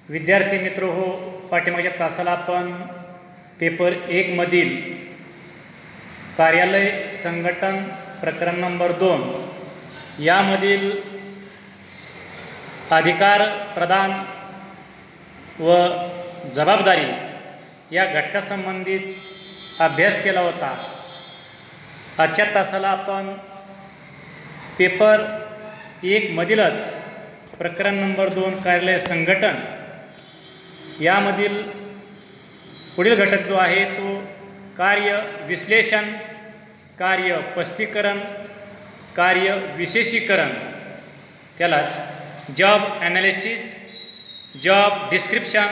विद्यार्थी मित्र हो, पाठीमागच्या तासाला आपण पेपर 1 मधील कार्यालय संघटन प्रकरण नंबर 2 यामधील अधिकार प्रदान व जबाबदारी या घटकासंबंधित अभ्यास केला होता। आजच्या तासाला आपण पेपर 1 मधीलच प्रकरण नंबर 2 कार्यालय संघटन यामधील पुढील घटक जो आहे तो कार्य विश्लेषण, कार्य स्पष्टीकरण, कार्य विशेषीकरण, त्यालाच job analysis, job description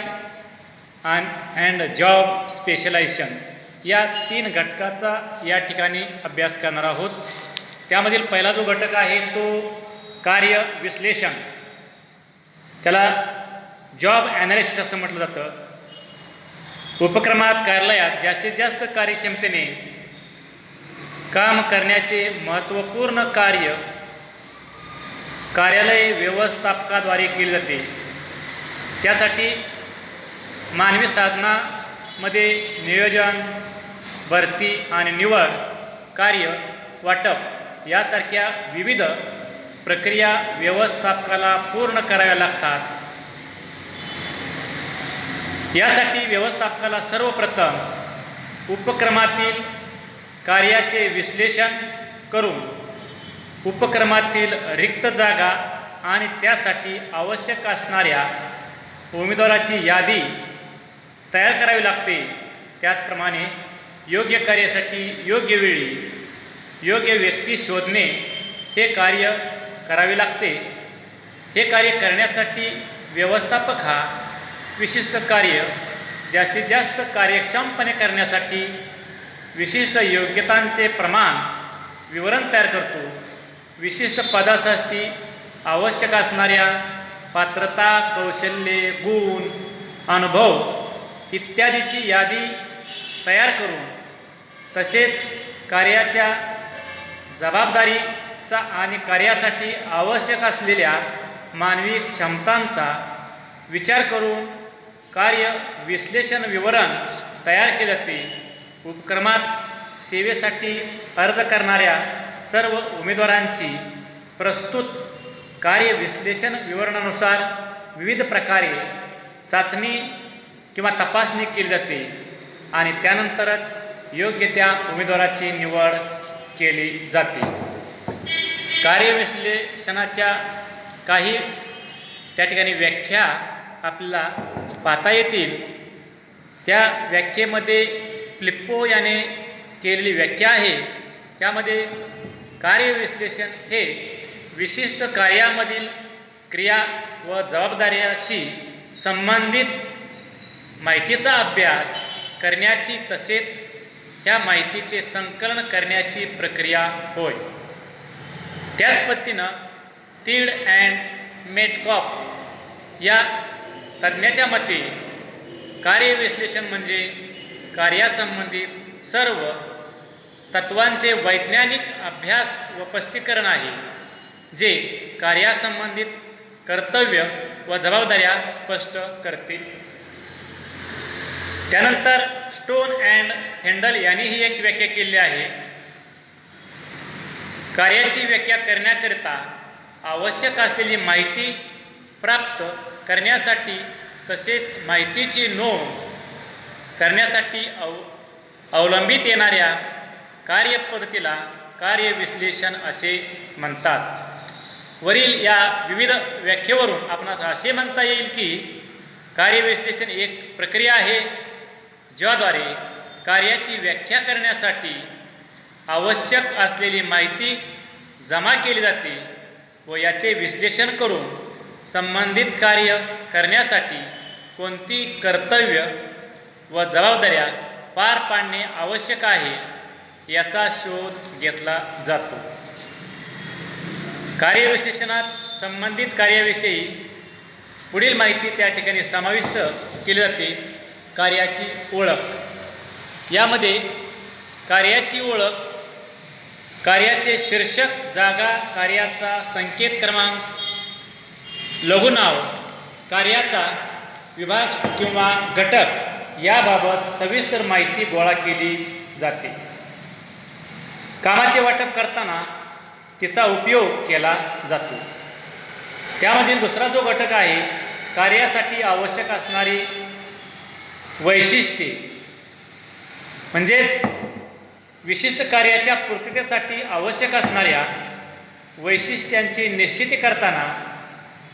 and job specialization या 3 घटकाचा या ठिकाणी अभ्यास करणार आहोत। त्यामधील पहिला जो घटक आहे तो कार्य विश्लेषण, त्याला जॉब ॲनालिसिस असं म्हटलं जातं। उपक्रमात कार्यालयात जास्तीत जास्त कार्यक्षमतेने काम करण्याचे महत्त्वपूर्ण कार्य कार्यालय व्यवस्थापकाद्वारे केले जाते। त्यासाठी मानवी साधनामध्ये नियोजन, भरती आणि निवड, कार्य वाटप यासारख्या विविध प्रक्रिया व्यवस्थापकाला पूर्ण कराव्या लागतात। यासाठी व्यवस्थापकाला सर्वप्रथम उपक्रमातील कार्याचे विश्लेषण करून उपक्रमातील रिक्त जागा आणि त्यासाठी आवश्यक असणाऱ्या उमेदवाराची यादी तयार करावी लागते। त्याचप्रमाणे योग्य कार्यासाठी योग्य वेळी योग्य व्यक्ती शोधणे हे कार्य करावे लागते। हे कार्य करण्यासाठी व्यवस्थापक हा विशिष्ट कार्य जास्तीत जास्त कार्यक्षमपणे करण्यासाठी विशिष्ट योग्यतांचे प्रमाण विवरण तयार करतो। विशिष्ट पदासाठी आवश्यक असणाऱ्या पात्रता, कौशल्ये, गुण, अनुभव इत्यादीची यादी तयार करून तसेच कार्याच्या जबाबदारीचा आणि कार्यासाठी आवश्यक असलेल्या मानवी क्षमतांचा विचार करून कार्य विश्लेषण विवरण तयार केले जाते। उपक्रमात सेवेसाठी अर्ज करणाऱ्या सर्व उमेदवारांची प्रस्तुत कार्य विश्लेषण विवरणानुसार विविध प्रकारे चाचणी किंवा तपासणी केली जाते आणि त्यानंतरच योग्य त्या उमेदवाराची निवड केली जाते। कार्य विश्लेषणाच्या काही त्या ठिकाणी व्याख्या आपल्याला पाहता येतील। त्या व्याख्येमध्ये फ्लिप्पो याने केलेली व्याख्या आहे। त्यामध्ये कार्य विश्लेषण हे विशिष्ट कार्यामधील क्रिया व जबाबदाऱ्याशी संबंधित माहितीचा अभ्यास करण्याची तसेच ह्या माहितीचे संकलन करण्याची प्रक्रिया होय। त्याच पद्धतीनं टीड अँड मेटकॉप या तज्ज्ञाच्या मते कार्य विश्लेषण म्हणजे कार्यासंबंधित सर्व तत्वांचे वैज्ञानिक अभ्यास व स्पष्टीकरण आहे, जे कार्यासंबंधित कर्तव्य व जबाबदाऱ्या स्पष्ट करते। त्यानंतर स्टोन अँड हेंडल यांनीही एक व्याख्या केली आहे। कार्याची व्याख्या करण्याकरिता आवश्यक असलेली माहिती प्राप्त करण्यासाठी तसेच माहितीची नोंद करण्यासाठी अवलंबित येणाऱ्या कार्यपद्धतीला कार्य विश्लेषण असे म्हणतात। वरील या विविध व्याख्येवरून आपणास असे म्हणता येईल की कार्य विश्लेषण एक प्रक्रिया आहे, ज्याद्वारे कार्याची व्याख्या करण्यासाठी आवश्यक असलेली माहिती जमा केली जाते व याचे विश्लेषण करून संबंधित कार्य करण्यासाठी कोणती कर्तव्य व जबाबदाऱ्या पार पाडणे आवश्यक आहे याचा शोध घेतला जातो। कार्य विश्लेषणात संबंधित कार्याविषयी पुढील माहिती त्या ठिकाणी समाविष्ट केली जाते। कार्याची ओळख, यामध्ये कार्याची ओळख, कार्याचे शीर्षक, जागा, कार्याचा संकेत क्रमांक, लघुनाव, कार्याचा विभाग किंवा घटक याबाबत सविस्तर माहिती गोळा केली जाते. कामाचे वाटप करताना तिचा उपयोग केला जातो. त्यामधील दुसरा जो घटक आहे, कार्यासाठी आवश्यक असणारी वैशिष्ट्ये, म्हणजेच विशिष्ट कार्याच्या पूर्ततेसाठी आवश्यक असणाऱ्या वैशिष्ट्यांचे निश्चिती करताना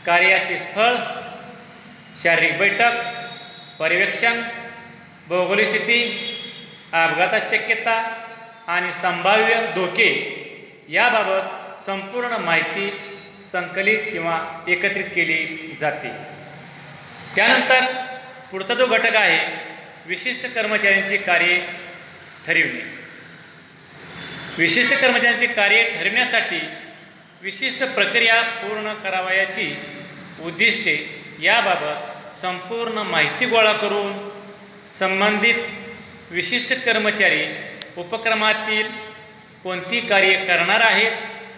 कार्याचे स्थळ, शारीरिक बैठक, पर्यवेक्षण, भौगोलिक स्थिती, अपघाताची शक्यता आणि संभाव्य धोके याबाबत संपूर्ण माहिती संकलित किंवा एकत्रित केली जाते. त्यानंतर पुढचा जो घटक आहे, विशिष्ट कर्मचाऱ्यांची कार्ये ठरविणे. विशिष्ट कर्मचाऱ्यांची कार्ये ठरविण्यासाठी विशिष्ट प्रक्रिया पूर्ण करावयाची उद्दिष्टे याबाबत संपूर्ण माहिती गोळा करून संबंधित विशिष्ट कर्मचारी उपक्रमातील कोणती कार्ये करणार आहेत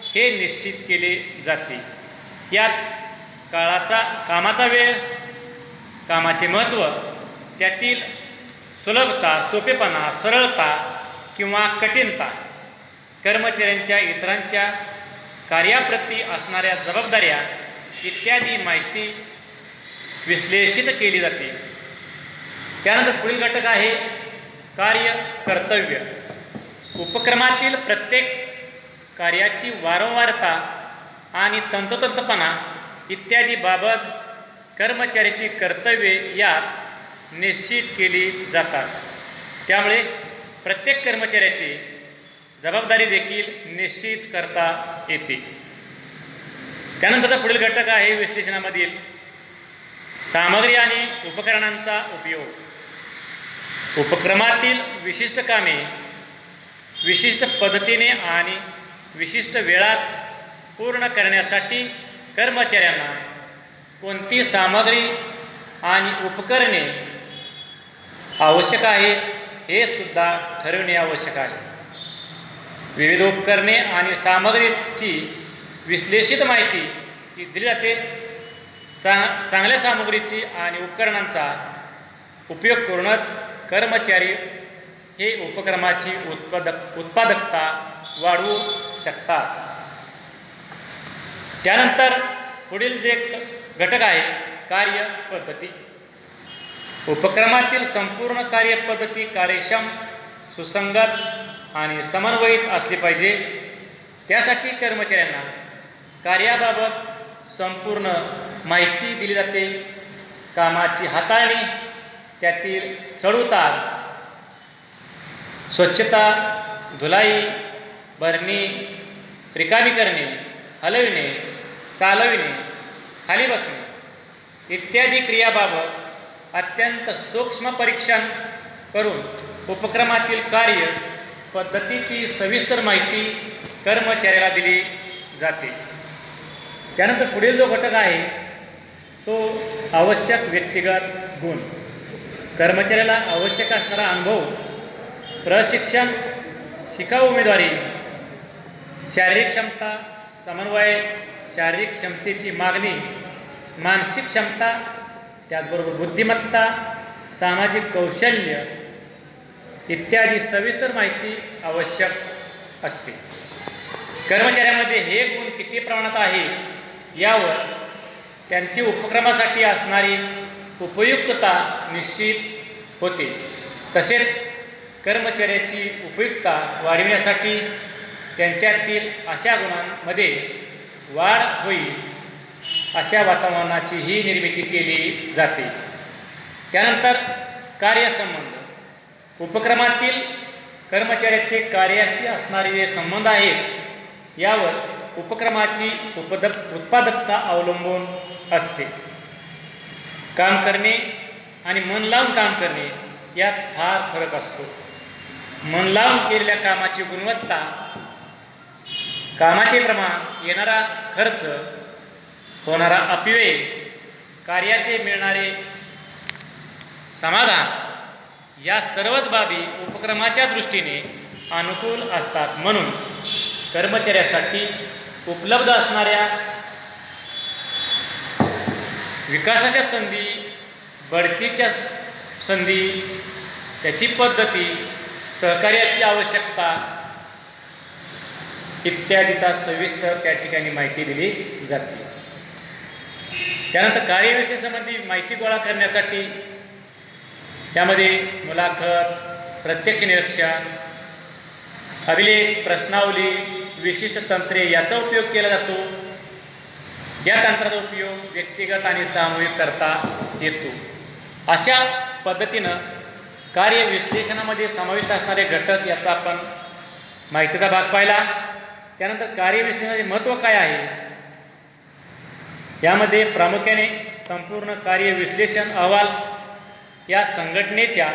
हे निश्चित केले जाते. यात कामाचा वेळ, कामाचे महत्त्व, त्यातील सुलभता, सोपेपणा, सरळता किंवा कठीणता, कर्मचाऱ्यांच्या इतरांच्या कार्याप्रती असणाऱ्या जबाबदाऱ्या इत्यादी माहिती विश्लेषित केली जाते. त्यानंतर पुढील घटक आहे कार्य कर्तव्य. उपक्रमातील प्रत्येक कार्याची वारंवारता आणि तंतोतंतपणा इत्यादी बाबत कर्मचाऱ्याची कर्तव्ये यात निश्चित केली जातात. त्यामुळे प्रत्येक कर्मचाऱ्याची जबाबदारी देखील निश्चित करता येते. त्यानंतरचा पुढील घटक आहे विश्लेषणामधील सामग्री आणि उपकरणांचा उपयोग. उपक्रमातील विशिष्ट कामे विशिष्ट पद्धतीने आणि विशिष्ट वेळात पूर्ण करण्यासाठी कर्मचाऱ्यांना कोणती सामग्री आणि उपकरणे आवश्यक आहेत हे सुद्धा ठरवणे आवश्यक आहे. विविध उपकरणे आणि सामग्रीची विश्लेषित माहिती ती दिली जाते. चांगल्या सामग्रीची आणि उपकरणांचा उपयोग करूनच कर्मचारी हे उपक्रमाची उत्पादकता वाढवू शकतात. त्यानंतर पुढील जे घटक आहे कार्यपद्धती. उपक्रमातील संपूर्ण कार्यपद्धती कार्यक्षम, सुसंगत आणि समन्वयित असली पाहिजे. त्यासाठी कर्मचाऱ्यांना कार्याबाबत संपूर्ण माहिती दिली जाते. कामाची हाताळणी, त्यातील चढउतार, स्वच्छता, धुलाई, भरणी, रिकामी करणे, हलविणे, चालविणे, खाली बसणे इत्यादी क्रियाबाबत अत्यंत सूक्ष्म परीक्षण करून उपक्रमातील कार्य पद्धतीची सविस्तर माहिती कर्मचाऱ्याला दिली जाते. त्यानंतर पुढील जो घटक आहे तो आवश्यक व्यक्तिगत गुण. कर्मचाऱ्याला आवश्यक असणारा अनुभव, प्रशिक्षण, शिकाऊ उमेदवारी, शारीरिक क्षमता, समन्वय, शारीरिक क्षमतेची मागणी, मानसिक क्षमता, त्याचबरोबर बुद्धिमत्ता, सामाजिक कौशल्य इत्यादी सविस्तर माहिती आवश्यक असते. कर्मचाऱ्यामध्ये हे गुण किती प्रमाणात आहे यावर त्यांची उपक्रमासाठी असणारी उपयुक्तता निश्चित होते. तसेच कर्मचाऱ्याची उपयुक्तता वाढविण्यासाठी त्यांच्यातील अशा गुणांमध्ये वाढ होईल अशा वातावरणाचीही निर्मिती केली जाते. त्यानंतर कार्यसंबंध. उपक्रमातील कर्मचाऱ्याचे कार्याशी असणारे जे संबंध आहेत यावर उपक्रमाची उत्पादकता अवलंबून असते. काम करणे आणि मन लावून काम करणे यात फार फरक असतो. मन लावून केलेल्या कामाची गुणवत्ता, कामाचे प्रमाण, येणारा खर्च, होणारा अपव्यय, कार्याचे मिळणारे समाधान या सर्वच बाबी उपक्रमाच्या दृष्टीने अनुकूल असतात. म्हणून कर्मचाऱ्यासाठी उपलब्ध असणाऱ्या विकासाच्या संधी बढतीच्या संधी, त्याची पद्धती, सहकार्याची आवश्यकता इत्यादीचा सविस्तर त्या ठिकाणी माहिती दिली जाते. त्यानंतर कार्यविषयासंबंधी माहिती गोळा करण्यासाठी त्यामध्ये मुलाखत, प्रत्यक्ष निरीक्षण, अभिलेख, प्रश्नावली, विशिष्ट तंत्रे याचा उपयोग केला जातो. या तंत्राचा उपयोग व्यक्तिगत आणि सामूहिक करता येतो. अशा पद्धतीनं कार्यविश्लेषणामध्ये समाविष्ट असणारे घटक याचा आपण माहितीचा भाग पाहिला. त्यानंतर कार्यविश्लेषणाचे महत्त्व काय आहे, यामध्ये प्रामुख्याने संपूर्ण कार्यविश्लेषण अहवाल या संघटनेच्या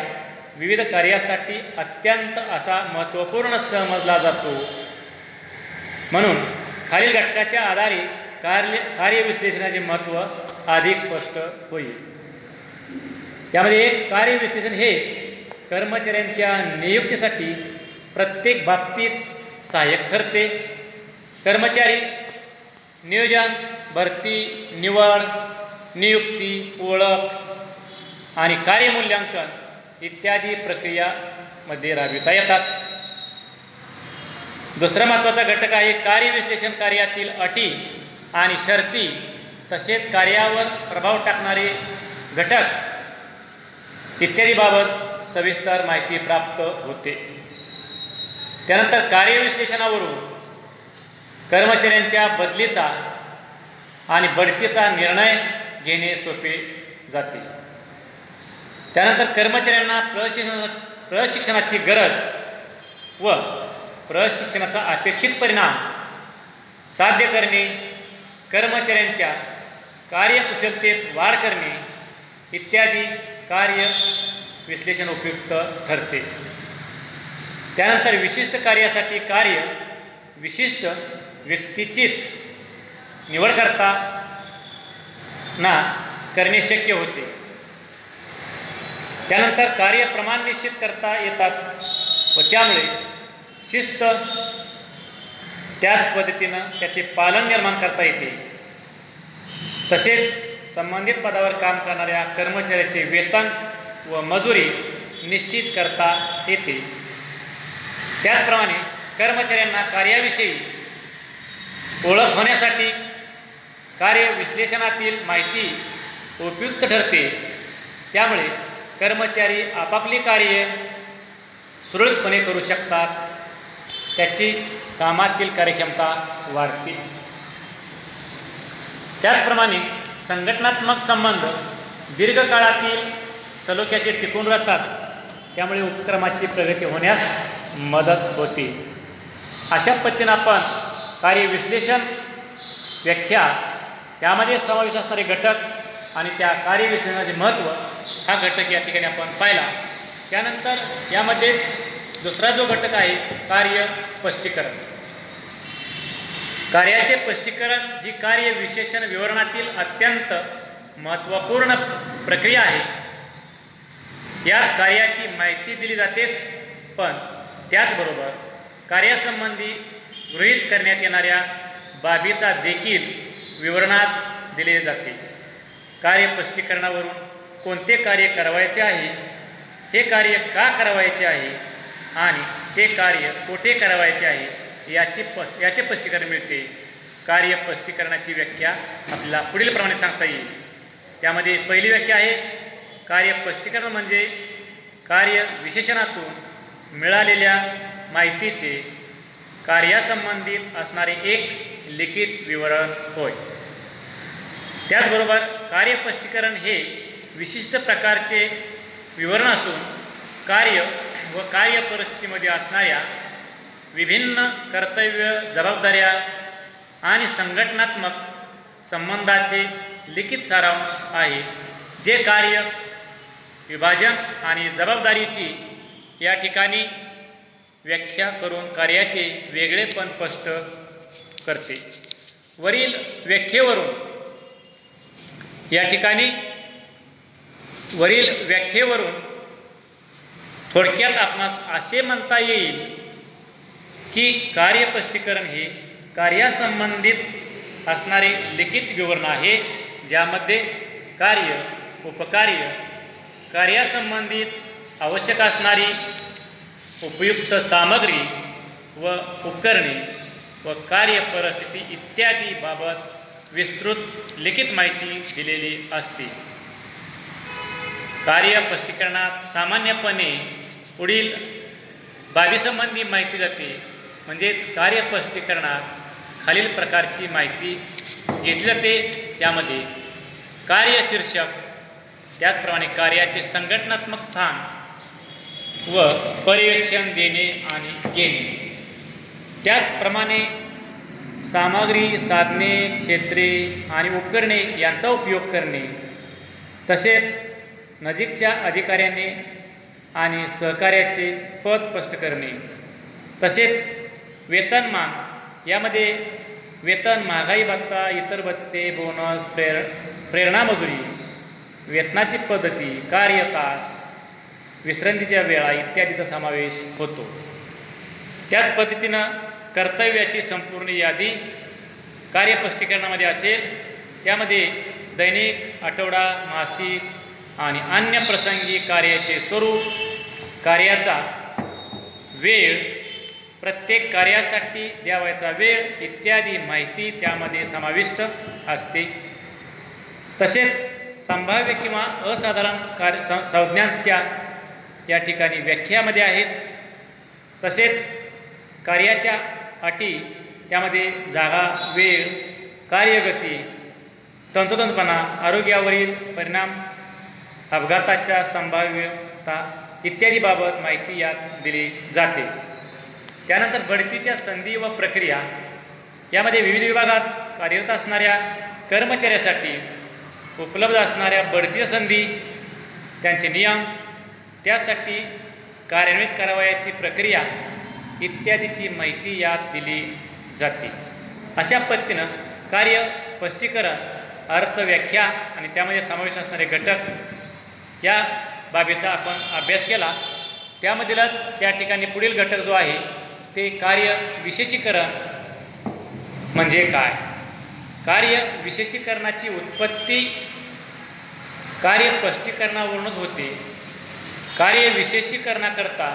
विविध कार्यासाठी अत्यंत असा महत्त्वपूर्ण समजला जातो. म्हणून खालील घटकाच्या आधारे कार्यविश्लेषणाचे महत्त्व अधिक स्पष्ट होईल. यामध्ये एक, कार्यविश्लेषण हे कर्मचाऱ्यांच्या नियुक्तीसाठी प्रत्येक बाबतीत सहाय्यक ठरते. कर्मचारी नियोजन, भरती, निवड, नियुक्ती, ओळख आणि कार्यमूल्यांकन इत्यादी प्रक्रियामध्ये राबविता येतात. दुसरा महत्त्वाचा घटक आहे कार्यविश्लेषण कार्यातील अटी आणि शर्ती तसेच कार्यावर प्रभाव टाकणारे घटक इत्यादीबाबत सविस्तर माहिती प्राप्त होते. त्यानंतर कार्यविश्लेषणावरून कर्मचाऱ्यांच्या बदलीचा आणि बढतीचा निर्णय घेणे सोपे जाते. त्यानंतर कर्मचाऱ्यांना प्रशिक्षणाची गरज व प्रशिक्षणाचा अपेक्षित परिणाम साध्य करणे, कर्मचाऱ्यांच्या कार्यकुशलतेत वाढ करणे इत्यादी कार्य विश्लेषण उपयुक्त ठरते. त्यानंतर विशिष्ट कार्यासाठी विशिष्ट व्यक्तीचीच निवड करणे शक्य होते. त्यानंतर कार्य प्रमाण निश्चित करता येतात व त्यामुळे शिस्त त्याच पद्धतीनं त्याचे पालन निर्माण करता येते. तसेच संबंधित पदावर काम करणाऱ्या कर्मचाऱ्याचे वेतन व मजुरी निश्चित करता येते. त्याचप्रमाणे कर्मचाऱ्यांना कार्याविषयी ओळख होण्यासाठी कार्यविश्लेषणातील माहिती उपयुक्त ठरते. त्यामुळे कर्मचारी आपापली कार्य सुरळीतपणे करू शकतात, त्याची कामातील कार्यक्षमता वाढते. त्याचप्रमाणे संघटनात्मक संबंध दीर्घकाळातील सलोख्याचे टिकून राहतात, त्यामुळे उपक्रमाची प्रगती होण्यास मदत होते. अशा पद्धतीनं आपण कार्यविश्लेषण व्याख्या, त्यामध्ये समावेश असणारे घटक आणि त्या कार्यविश्लेषणाचे महत्त्व हा घटक या ठिकाणी आपण पाहिला. त्यानंतर यामध्येच दुसरा जो घटक आहे कार्य स्पष्टीकरण. कार्याचे स्पष्टीकरण ही कार्य विशेषण विवरणातील अत्यंत महत्त्वपूर्ण प्रक्रिया आहे. यात कार्याची माहिती दिली जातेच, पण त्याचबरोबर कार्यासंबंधी गृहीत करण्यात येणाऱ्या बाबीचा देखील विवरणात दिले जाते. कार्य स्पष्टीकरणावरून कोणते कार्य करावयाचे आहे, हे कार्य का करावयाचे आहे आणि ते कार्य कोठे करावयाचे आहे याचे स्पष्टीकरण मिळते. कार्य स्पष्टीकरणाची व्याख्या आपल्याला पुढील प्रमाणे सांगता येईल. त्यामध्ये पहिली व्याख्या आहे कार्य स्पष्टीकरण म्हणजे कार्य विशेषणातून मिळालेल्या माहितीचे कार्यासंबंधित असणारे एक लिखित विवरण होय. त्याचबरोबर कार्य स्पष्टीकरण हे विशिष्ट प्रकारचे विवरण असून कार्य व कार्य परिस्थितीमध्ये असणाऱ्या विभिन्न कर्तव्य, जबाबदाऱ्या आणि संघटनात्मक संबंधाचे लिखित सारांश आहे, जे कार्य विभाजन आणि जबाबदारीची या ठिकाणी व्याख्या करून कार्याचे वेगळेपण स्पष्ट करते. वरील व्याख्येवरून थोडक्यात आपणास असे म्हणता येईल की कार्य स्पष्टीकरण हे कार्यासंबंधित असणारे लिखित विवरण आहे, ज्यामध्ये कार्य उपकार्य, कार्यासंबंधित आवश्यक असणारी उपयुक्त सामग्री व उपकरणे व कार्य परिस्थिती इत्यादी बाबत विस्तृत लिखित माहिती दिलेली असते. कार्य स्पष्टीकरणात सामान्यपणे पुढील बाबीसंबंधी माहिती जाते. म्हणजेच कार्य स्पष्टीकरणात खालील प्रकारची माहिती घेतली जाते. यामध्ये कार्य शीर्षक, त्याचप्रमाणे कार्याचे संघटनात्मक स्थान व पर्यवेक्षण देणे आणि घेणे, त्याचप्रमाणे सामग्री, साधने, क्षेत्रे आणि उपकरणे यांचा उपयोग करणे, तसेच नजीकच्या अधिकाऱ्याने आणि सहकार्याचे पद स्पष्ट करणे, तसेच वेतनमान, यामध्ये वेतन, महागाई भत्ता, इतर भत्ते, बोनस, प्रेरणा मजुरी, वेतनाची पद्धती, कार्य तास, विश्रांतीच्या वेळा इत्यादीचा समावेश होतो. त्याच पद्धतीनं कर्तव्याची संपूर्ण यादी कार्य स्पष्टीकरणामध्ये असेल. त्यामध्ये दैनिक, आठवडा, मासिक आणि अन्य प्रसंगी कार्याचे स्वरूप, कार्याचा वेळ, प्रत्येक कार्यासाठी द्यावयाचा वेळ इत्यादी माहिती त्यामध्ये समाविष्ट असते. तसेच संभाव्य किंवा असाधारण संज्ञांच्या या ठिकाणी व्याख्यामध्ये आहेत. तसेच कार्याच्या अटी, त्यामध्ये जागा, वेळ, कार्यगती, तंतोतंतपणा, आरोग्यावरील परिणाम, अपघाताच्या संभाव्यता इत्यादी बाबत माहिती यात दिली जाते. त्यानंतर बढतीच्या संधी व प्रक्रिया, यामध्ये विविध विभागात कार्यरत असणाऱ्या कर्मचाऱ्यासाठी उपलब्ध असणाऱ्या बढतीच्या संधी, त्यांचे नियम, त्यासाठी कार्यान्वित करावयाची प्रक्रिया इत्यादीची माहिती यात दिली जाते. अशा पद्धतीनं कार्य स्पष्टीकरण, अर्थ, व्याख्या आणि त्यामध्ये समावेश असणारे घटक या बाबीचा आपण अभ्यास केला. त्यामधीलच त्या ठिकाणी पुढील घटक जो आहे ते कार्य विशेषीकरण म्हणजे काय. कार्य विशेषीकरणाची उत्पत्ती कार्य स्पष्टीकरणावरूनच होते. कार्य विशेषीकरणाकरता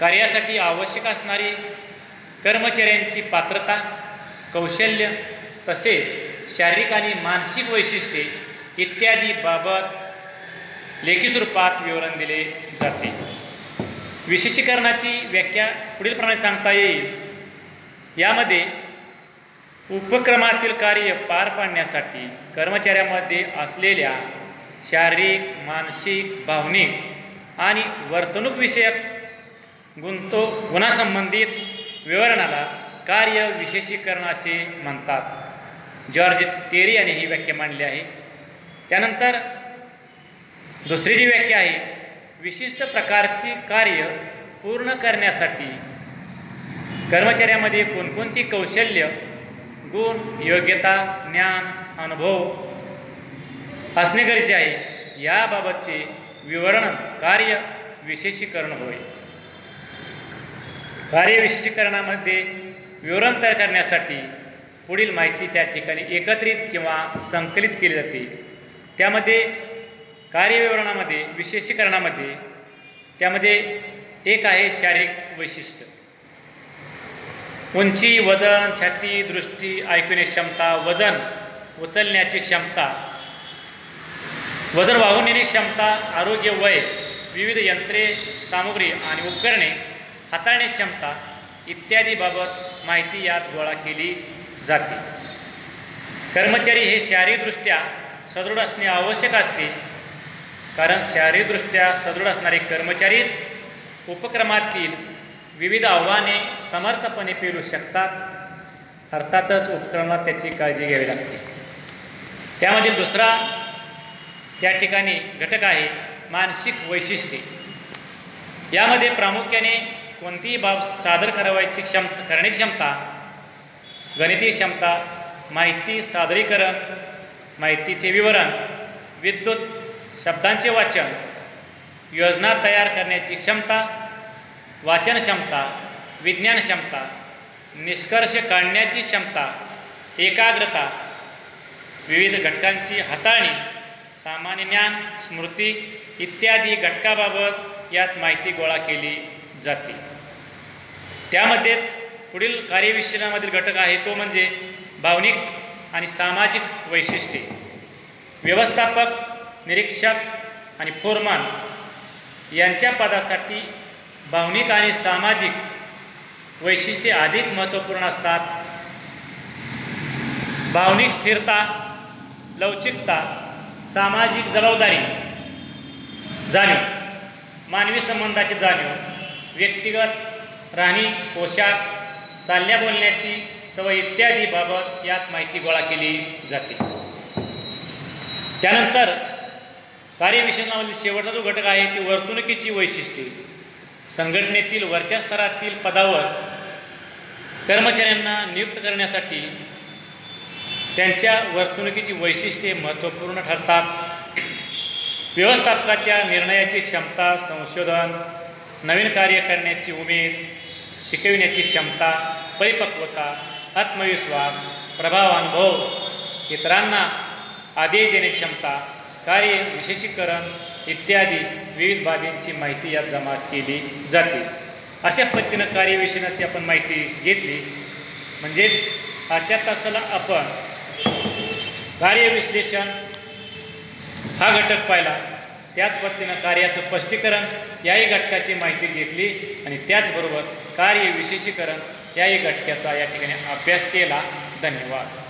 कार्यासाठी आवश्यक असणारी कर्मचाऱ्यांची पात्रता, कौशल्य, तसेच शारीरिक आणि मानसिक वैशिष्ट्ये इत्यादी बाबत लेखी स्वरूपात विवरण दिले जाते. विशेषीकरणाची व्याख्या पुढील प्रमाणे सांगता येईल. यामध्ये उपक्रमातील कार्य पार पाडण्यासाठी कर्मचाऱ्यामध्ये असलेल्या शारीरिक, मानसिक, भावनिक आणि वर्तणूकविषयक गुणासंबंधित विवरणाला कार्य विशेषीकरण असे म्हणतात. जॉर्ज टेरी यांनी ही व्याख्या मांडली आहे. त्यानंतर दुसरी जी व्याख्या आहे, विशिष्ट प्रकारची कार्य पूर्ण करण्यासाठी कर्मचाऱ्यामध्ये कोणकोणती कौशल्य, गुण, योग्यता, ज्ञान, अनुभव असणे गरजेचे आहे याबाबतचे विवरण कार्य विशेषीकरण होय. कार्य विशेषीकरणामध्ये विवरण तयार करण्यासाठी पुढील माहिती त्या ठिकाणी एकत्रित किंवा संकलित केली जाते. त्यामध्ये कार्यविवरणामध्ये, विशेषीकरणामध्ये त्यामध्ये एक आहे शारीरिक वैशिष्ट्य. उंची, वजन, छाती, दृष्टी, ऐकण्याची क्षमता, वजन उचलण्याची क्षमता, वजन वाहून नेण्याची क्षमता, आरोग्य, वय, विविध यंत्रे, सामुग्री आणि उपकरणे हाताळण्याची क्षमता इत्यादी बाबत माहिती यात गोळा केली जाते. कर्मचारी हे शारीरिकदृष्ट्या सदृढ असणे आवश्यक असते, कारण शारीरिकदृष्ट्या सदृढ असणारे कर्मचारीच उपक्रमातील विविध आव्हाने समर्थपणे पेलू शकतात. अर्थातच उपक्रमात त्याची काळजी घ्यावी लागते. त्यामधील दुसरा त्या ठिकाणी घटक आहे मानसिक वैशिष्ट्ये. यामध्ये प्रामुख्याने कोणतीही बाब सादर करण्याची क्षमता, गणितीय क्षमता, माहिती सादरीकरण, माहितीचे विवरण, विद्युत शब्दांचे वाचन, योजना तयार करण्याची क्षमता, वाचन क्षमता, विज्ञान क्षमता, निष्कर्ष काढण्याची क्षमता, एकाग्रता, विविध घटकांची हाताळणी, सामान्य ज्ञान, स्मृती इत्यादी घटकाबाबत यात माहिती गोळा केली जाते. त्यामध्येच पुढील कार्यविशेषणामधील घटक आहे तो म्हणजे भावनिक आणि सामाजिक वैशिष्ट्ये. व्यवस्थापक, निरीक्षक आणि फोरमन यांच्या पदासाठी भावनिक आणि सामाजिक वैशिष्ट्ये अधिक महत्त्वपूर्ण असतात. भावनिक स्थिरता, लवचिकता, सामाजिक जबाबदारी जाणीव, मानवी संबंधाची जाणीव, व्यक्तिगत राहणी, पोशाख, चालण्या बोलण्याची सवय इत्यादी बाबत यात माहिती गोळा केली जाते. त्यानंतर कार्यविशेषणामधील शेवटचा जो घटक आहे ती वर्तणुकीची वैशिष्ट्ये. संघटनेतील वरच्या स्तरातील पदावर कर्मचाऱ्यांना नियुक्त करण्यासाठी त्यांच्या वर्तणुकीची वैशिष्ट्ये महत्त्वपूर्ण ठरतात. व्यवस्थापकाच्या निर्णयाची क्षमता, संशोधन, नवीन कार्य करण्याची उमेद, शिकविण्याची क्षमता, परिपक्वता, आत्मविश्वास, प्रभाव, अनुभव, इतरांना आदेश देण्याची क्षमता, कार्य विशेषीकरण इत्यादी विविध बाबींची माहिती यात जमा केली जाते. अशा पद्धतीनं कार्यविशेषणाची आपण माहिती घेतली. म्हणजेच आजच्या तासाला आपण कार्यविश्लेषण हा घटक पाहिला, त्याच पद्धतीनं कार्याचं स्पष्टीकरण याही घटकाची माहिती घेतली आणि त्याचबरोबर कार्यविशेषीकरण याही घटकाचा या ठिकाणी अभ्यास केला. धन्यवाद.